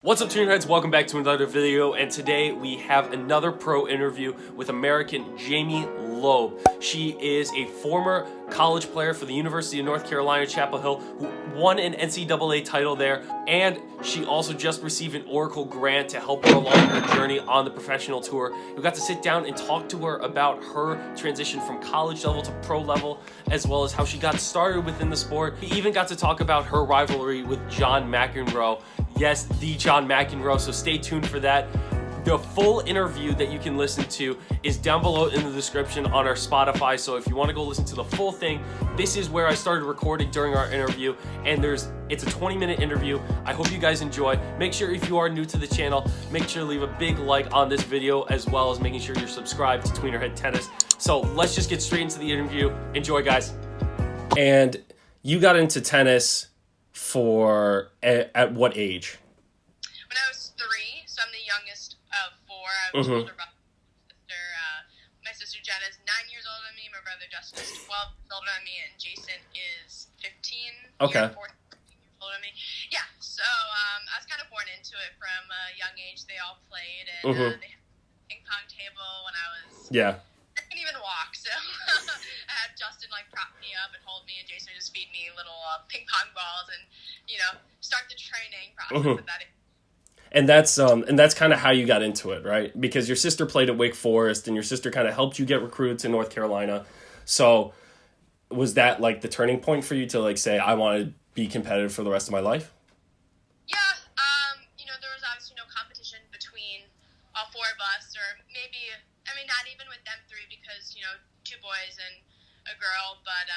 What's up, Tweener heads? Welcome back to another video, and today we have another pro interview with American Jamie Loeb. She is a former college player for the University of North Carolina, Chapel Hill, who won an NCAA title there, and she also just received an Oracle grant to help her along her journey on the professional tour. We got to sit down and talk to her about her transition from college level to pro level, as well as how she got started within the sport. We even got to talk about her rivalry with John McEnroe. Yes, the John McEnroe, so stay tuned for that. The full interview that you can listen to is down below in the description on our Spotify, so if you want to go listen to the full thing, this is where I started recording during our interview, and it's a 20-minute interview. I hope you guys enjoy. Make sure, if you are new to the channel, make sure to leave a big like on this video, as well as making sure you're subscribed to Tweener Head Tennis. So let's just get straight into the interview. Enjoy, guys. And you got into tennis at what age? When I was 3, so I'm the youngest of 4. I was older brother. My sister Jenna is 9 years older than me. My brother Justin is 12 years older than me, and Jason is 15. Okay. 14 years older than me. Yeah. So I was kind of born into it from a young age. They all played, and they had a ping pong table when I was. Yeah. I couldn't even walk, so I had Justin prop me up and hold me, and Jason would just feed me little ping pong balls, and start the training process at that age. And that's kind of how you got into it, right? Because your sister played at Wake Forest, and your sister kind of helped you get recruited to North Carolina. So was that like the turning point for you to say, I want to be competitive for the rest of my life? Yeah. There was obviously no competition between all 4 of us, or maybe, not even with them 3, because, 2 boys and a girl, but,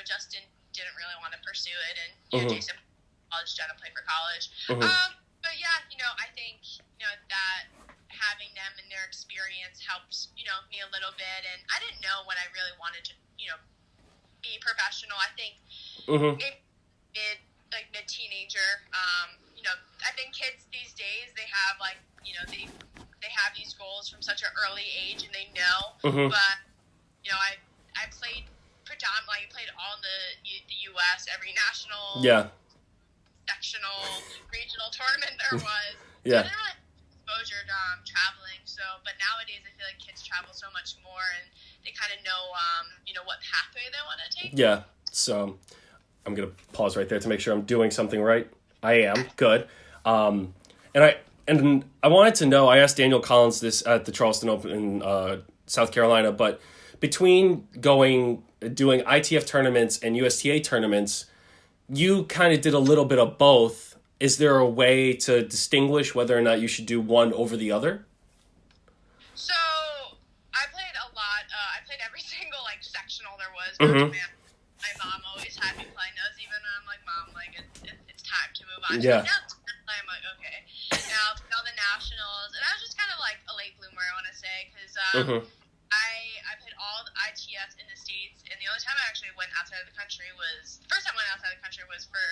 Justin didn't really want to pursue it, and, Jason college, Jenna played for college. But yeah, I think, that having them and their experience helps, me a little bit, and I didn't know when I really wanted to, be professional. I think mid-teenager, I think kids these days, they have, they have these goals from such an early age, and they know, but, I played predominantly, I played all the U.S., every national, sectional, regional tournament there was. So I didn't really have exposure to traveling. So, but nowadays I feel like kids travel so much more, and they kind of know, what pathway they want to take. Yeah. So I'm gonna pause right there to make sure I'm doing something right. I am good. And I wanted to know. I asked Daniel Collins this at the Charleston Open in South Carolina, but between doing ITF tournaments and USTA tournaments, you kind of did a little bit of both. Is there a way to distinguish whether or not you should do one over the other? So I played a lot. I played every single sectional there was. My mom always had me playing those, even when I'm like, Mom, it's time to move on. Yeah. I'm like, okay. Now I'll play all the nationals, and I was just kind of like a late bloomer, I want to say, because I played all the ITFs in the States, and the only time I actually went outside of the country was, the first time I went outside of the country was for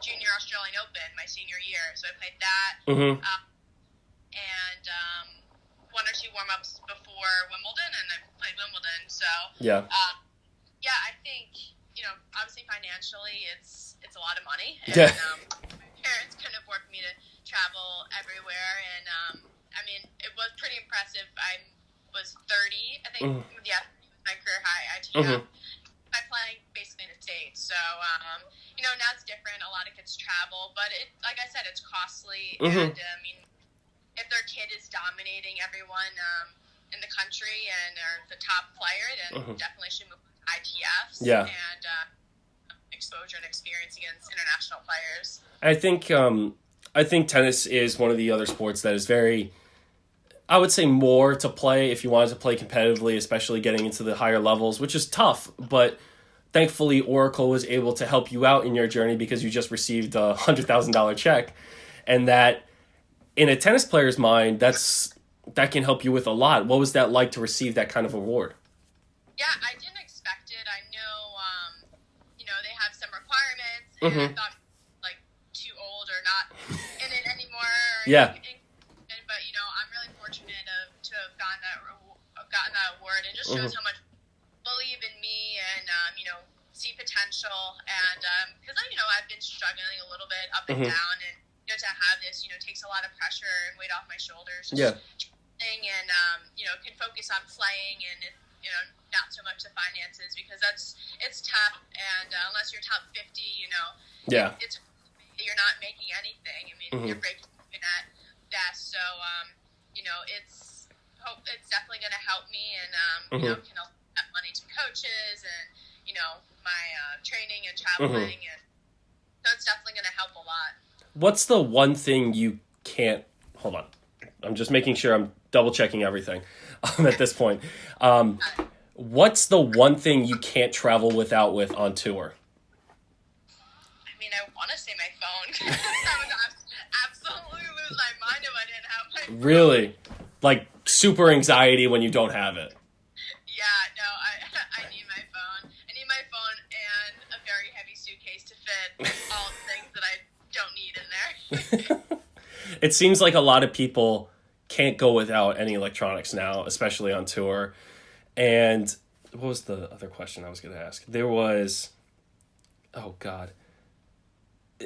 Junior Australian Open my senior year. So I played that, and 1 or 2 warm-ups before Wimbledon, and I played Wimbledon. So I think, obviously financially it's a lot of money, and my parents couldn't afford for me to travel everywhere, and it was pretty impressive. I was 30, I think. Yeah, my career high ITF. I'm playing basically in the States, so now it's different. A lot of kids travel, but like I said, it's costly, and if their kid is dominating everyone in the country and are the top player, then definitely should move to ITFs and exposure and experience against international players. I think tennis is one of the other sports that is very, I would say, more to play if you wanted to play competitively, especially getting into the higher levels, which is tough. But thankfully, Oracle was able to help you out in your journey because you just received a $100,000 check. And that, in a tennis player's mind, that can help you with a lot. What was that like to receive that kind of award? Yeah, I didn't expect it. I know, they have some requirements, and I thought, too old or not in it anymore. But, I'm really fortunate to have gotten that award. It just shows how much believe in me and, see potential. And because, I've been struggling a little bit up and down, and to have this, takes a lot of of pressure and weight off my shoulders. Yeah. And, can focus on playing and, not so much the finances, because it's tough. And unless you're top 50, yeah. You're not making anything. I mean, you're breaking even at best. So, it's definitely going to help me, and, can help that money to coaches and, my training and traveling. And so it's definitely going to help a lot. What's the one thing you can't, hold on, I'm just making sure I'm double checking everything at this point. What's the one thing you can't travel with on tour? I mean, I want to say my phone. I would absolutely lose my mind if I didn't have my phone. Really? Like super anxiety when you don't have it? Yeah, no, I need my phone. I need my phone and a very heavy suitcase to fit all the things that I don't need in there. It seems like a lot of people can't go without any electronics now, especially on tour. And what was the other question I was going to ask? There was, oh God.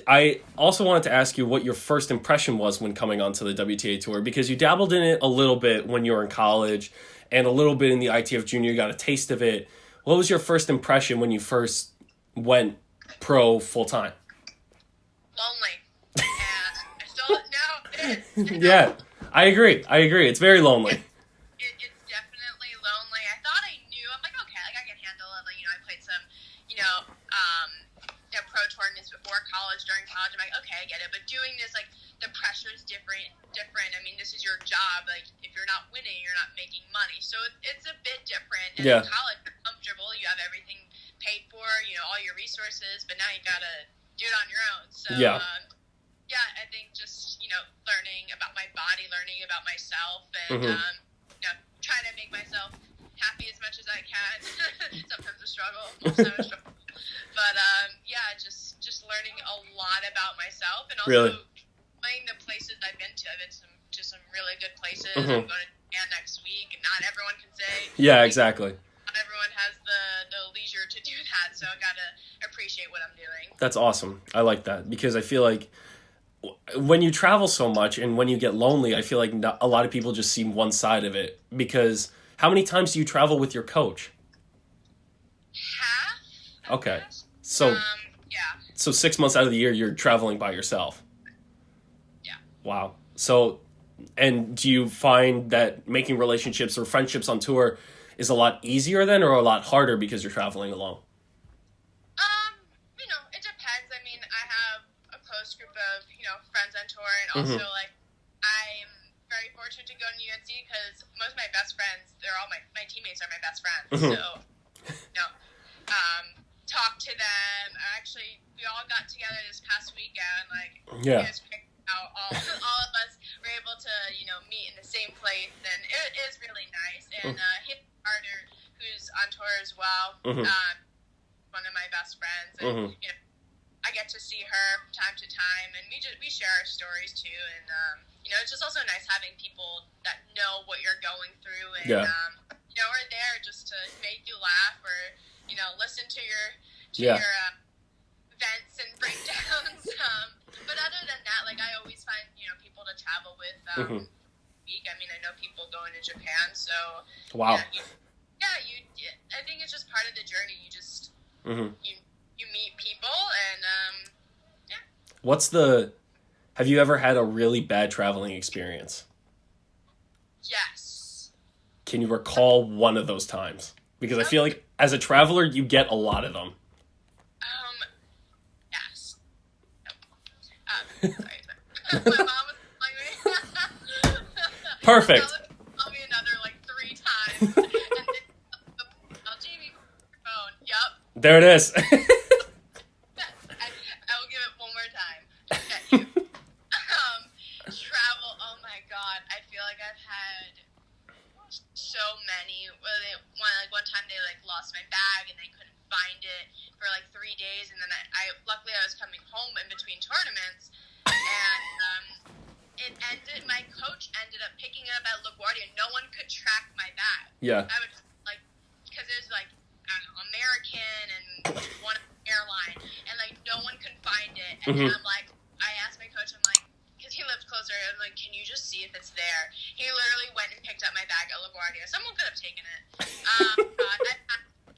I also wanted to ask you what your first impression was when coming onto the WTA Tour, because you dabbled in it a little bit when you were in college and a little bit in the ITF Junior. You got a taste of it. What was your first impression when you first went pro full-time? Lonely. And I still know it is. Yeah, I agree. It's very lonely. It's definitely lonely. I thought I knew. I'm like, okay, I can handle it. Like, I played some, pro tournaments before college, during college. I'm like, okay, I get it. But doing this, like, the pressure is different. I mean, this is your job. Like, if you're not winning, you're not making money. So it's a bit different. And in college, you're comfortable. You have everything paid for, all your resources. But now you got to do it on your own. So, I think just, learning about my body, learning about myself, and, trying to make myself happy as much as I can. Sometimes a struggle. Most of a struggle. But, just learning a lot about myself, and also playing the places I've been to. I've been to some really good places. I'm going to Japan next week, and not everyone can say. Yeah, exactly. Not everyone has the leisure to do that, so I got to appreciate what I'm doing. That's awesome. I like that, because I feel like when you travel so much and when you get lonely, I feel like a lot of people just see one side of it. Because how many times do you travel with your coach? Half. Okay. So, so 6 months out of the year, you're traveling by yourself. Yeah. Wow. So, and do you find that making relationships or friendships on tour is a lot easier then, or a lot harder because you're traveling alone? It depends. I mean, I have a close group of, friends on tour, and also, I'm very fortunate to go to UNC because most of my best friends, they're all my teammates are my best friends. So, talk to them. Actually, we all got together this past weekend. You guys picked out all of us were able to, meet in the same place, and it is really nice. And Carter, who's on tour as well, one of my best friends, and I get to see her from time to time, and we share our stories too. And it's just also nice having people that know what you're going through, and are there just to make you laugh or listen to your vents and breakdowns. But other than that, I always find people to travel with. Week. I mean, I know people going to Japan, so wow. I think it's just part of the journey. You just you meet people, and have you ever had a really bad traveling experience? Yes. Can you recall one of those times? Because I feel like as a traveler, you get a lot of them. Yes. Sorry. My mom was telling me. Perfect. Tell me another 3 times. And then, Jamie, your phone. Yep. There it is. I will give it one more time. Okay. Travel. Oh my God. I feel like I've had so many. One time they lost my bag and they couldn't find it for 3 days, and then I luckily I was coming home in between tournaments, and it ended. My coach ended up picking it up at LaGuardia. No one could track my bag. Yeah. I would because it was American and one airline, and no one could find it, and then I asked my coach, I'm like, because he he lived closer. I'm like, can you just see if it's there? He literally went and picked up my bag at LaGuardia. Someone could have taken it.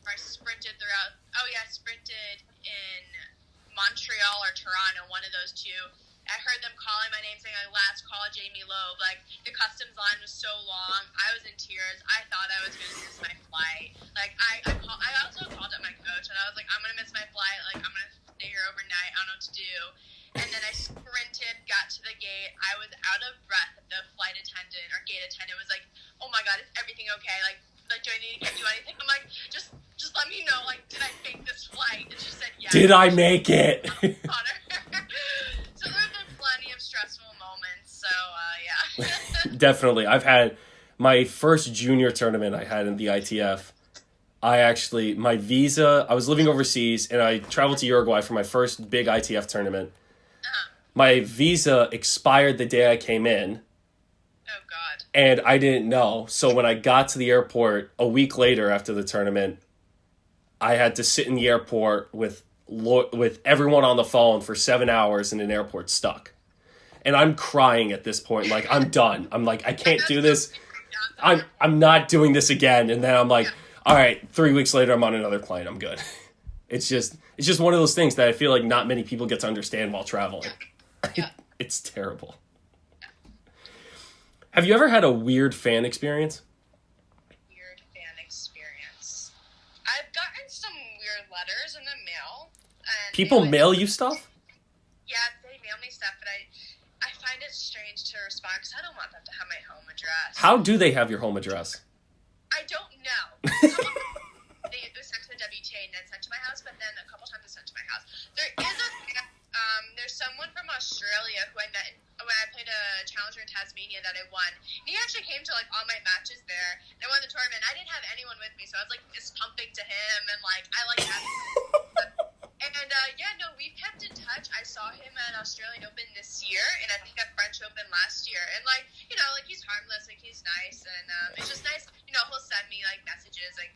I sprinted throughout. Oh yeah, I sprinted in Montreal or Toronto, one of those two. I heard them calling my name, saying, like, last call, Jamie Loeb. Like, the customs line was so long. I was in tears. I thought I was going to miss my flight. Like, I also called up my coach, and I was like, I'm going to miss my flight. Like, I'm going to stay here overnight. I don't know what to do. And then I sprinted, got to the gate. I was out of breath. The flight attendant or gate attendant was like, oh, my God, is everything okay? Like, do I need to get you anything? I'm like, just let me know. Like, did I make this flight? And she said, yes. Did I make it? So there's been plenty of stressful moments. So, yeah. Definitely. I've had my first junior tournament I had in the ITF. My visa, I was living overseas, and I traveled to Uruguay for my first big ITF tournament. My visa expired the day I came in. Oh, God. And I didn't know. So when I got to the airport a week later after the tournament, I had to sit in the airport with everyone on the phone for 7 hours in an airport stuck. And I'm crying at this point. Like, I'm done. I'm like, I can't do this. I'm not doing this again. And then I'm like, all right, 3 weeks later, I'm on another plane. I'm good. It's just one of those things that I feel like not many people get to understand while traveling. Yeah. It's terrible. Have you ever had a weird fan experience? Weird fan experience. I've gotten some weird letters in the mail. And People mail you stuff? Yeah, they mail me stuff, but I find it strange to respond because I don't want them to have my home address. How do they have your home address? I don't know. It was sent to the WTA and then sent to my house, but then a couple times it's sent to my house. There's someone from Australia who I met when I played a challenger in Tasmania that I won. And he actually came to like all my matches there. And I won the tournament. I didn't have anyone with me, so I was like fist pumping to him, and like I like having And we've kept in touch. I saw him at Australian Open this year, and I think at French Open last year. And like he's harmless, like he's nice, and it's just nice. He'll send me like messages, like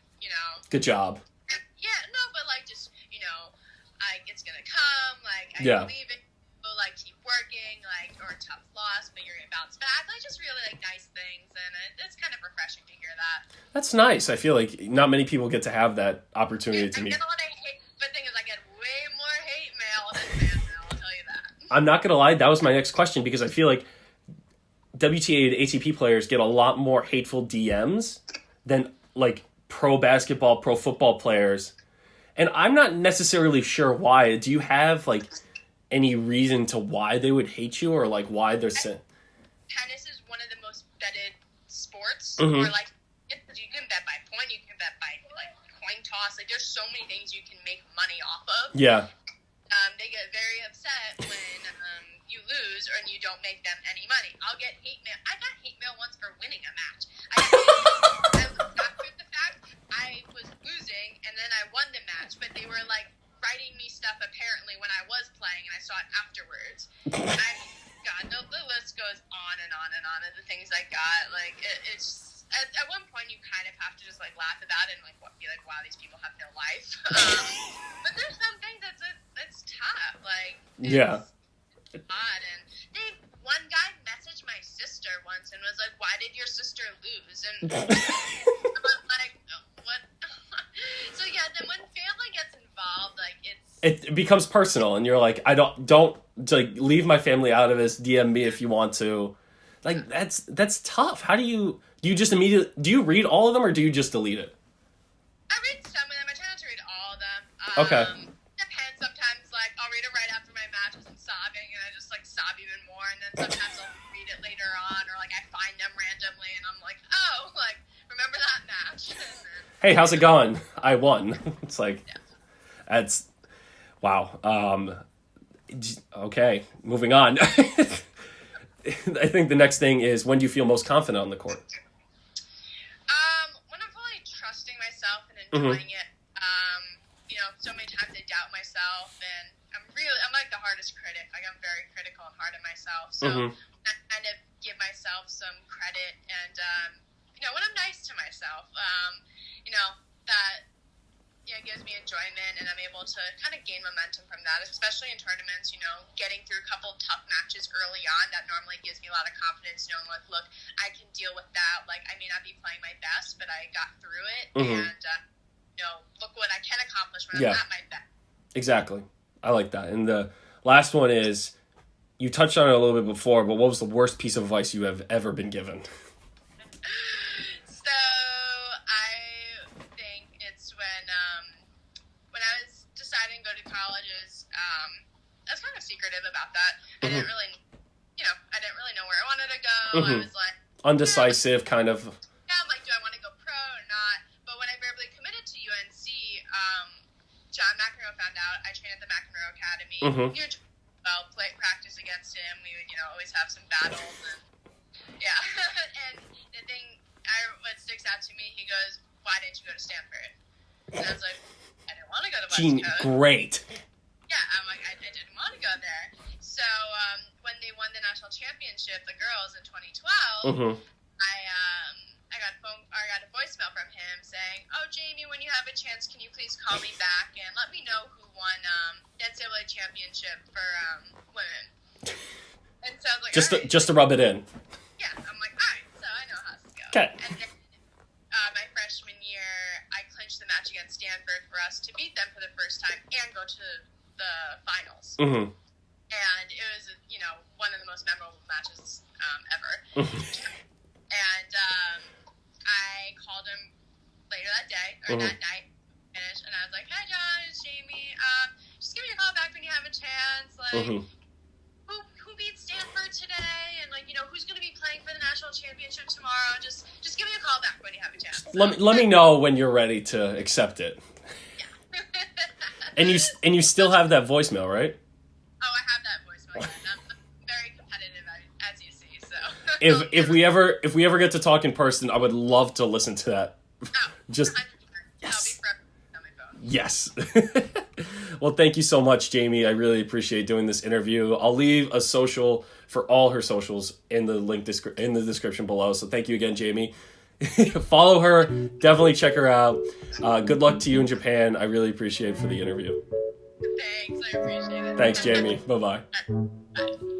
Good job. Yeah, no, but like just like it's gonna come, like I believe it. Like keep working, like or a tough loss, but you're gonna bounce back. Like just really like nice things, and it's kind of refreshing to hear that. That's nice. I feel like not many people get to have that opportunity to meet. I get a lot of hate, but the thing is, I get way more hate mail than fan mail. I'll tell you that. I'm not gonna lie. That was my next question because I feel like WTA and ATP players get a lot more hateful DMs than like pro basketball, pro football players, and I'm not necessarily sure why. Do you have like any reason to why they would hate you, or like why they're saying? Tennis is one of the most betted sports, Mm-hmm. or like you can bet by point, you can bet by like coin toss. Like there's so many things you can make money off of. Yeah. They get very upset when you lose or you don't make them any money. I'll get hate mail. I got hate mail once for winning a match. I was after the fact I was losing, and then I won the match, but they were like writing me stuff apparently when I was playing, and I saw it afterwards. The list goes on and on and on of the things I got. Like it's at one point you kind of have to just like laugh about it and like be like, wow, these people have no life. But there's some things that's tough. Like it's odd. And one guy messaged my sister once and was like, why did your sister lose? And I was like, what? So yeah, then when family gets involved, like it becomes personal, and you're like, I don't like leave my family out of this. DM me if you want to. Like that's tough. How do you just immediately do you read all of them, or do you just delete it? I read some of them. I try not to read all of them. Okay. Depends. Sometimes like I'll read it right after my matches and sobbing, and I just like sob even more. And then sometimes I'll read it later on, or like I find them randomly, and I'm like, oh, like remember that match? Hey, how's it going? I won. It's like that's wow. Okay, moving on. I think the next thing is, when do you feel most confident on the court? When I'm fully trusting myself and enjoying it. So many times I doubt myself, and I'm like the hardest critic. Like I'm very critical and hard on myself. So I kind of give myself some credit, and when I'm nice to myself, that gives me enjoyment, and I'm able to kind of gain momentum from that, especially in tournaments, getting through a couple tough matches early on. That normally gives me a lot of confidence, knowing, like, look, I can deal with that. Like, I may not be playing my best, but I got through it, and, look what I can accomplish when I'm not my best. Exactly. I like that. And the last one is, you touched on it a little bit before, but what was the worst piece of advice you have ever been given? So I think it's when I was deciding to go to colleges, I was kind of secretive about that. I didn't really, I didn't really know where I wanted to go. I was like undecisive, kind of. Yeah, I'm like, do I want to go pro or not? But when I verbally committed to UNC, John McEnroe found out. I trained at the McEnroe Academy. Practice against him. We would, always have some battles. And, and the thing, what sticks out to me, he goes, why didn't you go to Stanford? And I was like, I didn't want to go to West Coast. Great. Yeah, I'm like, I didn't want to go there. So when they won the national championship, the girls in 2012, I got a voicemail from him saying, "Oh, Jamie, when you have a chance, can you please call me back and let me know who won the NCAA championship for women?" And so I was like, just to rub it in. Yeah, I'm like, all right, so I know how this goes. Okay. And then my freshman year, I clinched the match against Stanford for us to beat them for the first time and go to the finals. Mm-hmm. And it was, one of the most memorable matches ever. And I called him later that day, or that night, finished, and I was like, "Hey, John, it's Jamie. Just give me a call back when you have a chance. Like, who beat Stanford today? And, who's going to be playing for the national championship tomorrow? Just give me a call back when you have a chance." Let me know when you're ready to accept it. Yeah. And you still have that voicemail, right? Oh, I have that voicemail. I'm very competitive, as you see. So if we ever get to talk in person, I would love to listen to that. Oh, just 100%. yes. I'll be forever on my phone. Yes. Well, thank you so much, Jamie. I really appreciate doing this interview. I'll leave a social for all her socials in the link in the description below. So thank you again, Jamie. Follow her. Definitely check her out. Good luck to you in Japan. I really appreciate it for the interview. Thanks. I appreciate it. Thanks, Jamie. Bye-bye. Bye.